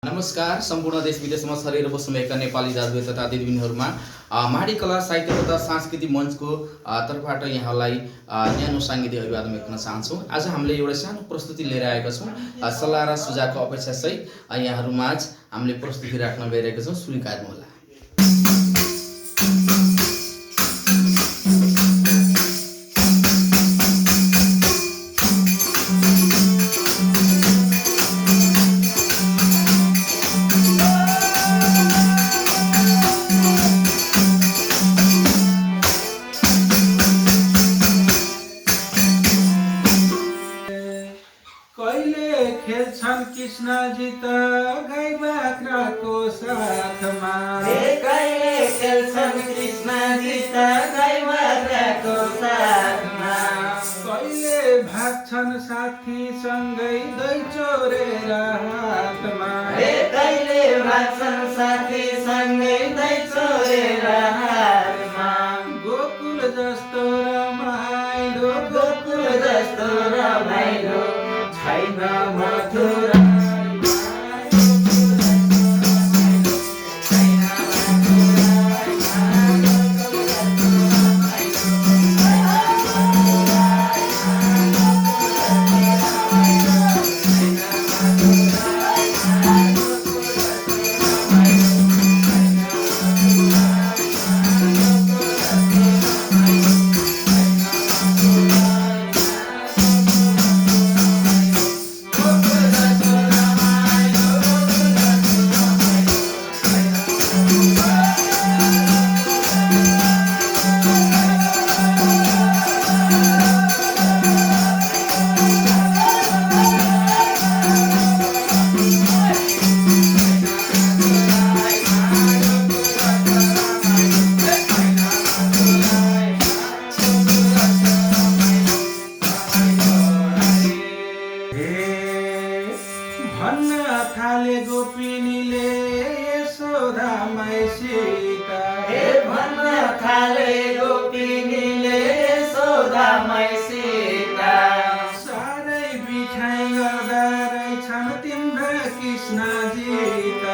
नमस्कार सम्पूर्ण देश विदेशमा छरेर बस्नुभएका नेपाली दाजुभाइ तथा दिदीबहिनीहरूमा माडी कला साहित्य तथा सांस्कृतिक मञ्चको तर्फबाट यहाँलाई न्यानो साङ्गीतिक अभिवादन व्यक्त गर्न चाहन्छौँ। आज हामीले एउटा सानो प्रस्तुति लिएर आएका छौँ। सल्लाह र सुझावको अपेक्षासहित यहाँहरूमाझ हामीले प्रस्तुति राख्न गइरहेका छौँ। स्वीकार्नुहोला। खेल्छन् कृष्णजी त गाई बाख्राको साथमा, कहिले खेल्छन् कृष्णजी त गाई बाख्राको साथमा, कहिले भाग्छन् साथीसँगै दही चोरेर हातमा, कहिले भाग्छन् साथीसँगै दही चोरेर हातमा। गोकुल जस्तो रमाइलो, गोकुल जस्तो रमाइलो छैन मथुरा। भन्न थाले गोपिनीले यशोदामैसित, भन्न थाले गोपिनीले यशोदामैसित, साह्रै बिठाइ गर्दा रहेछन् तिम्रा कृष्णजी त,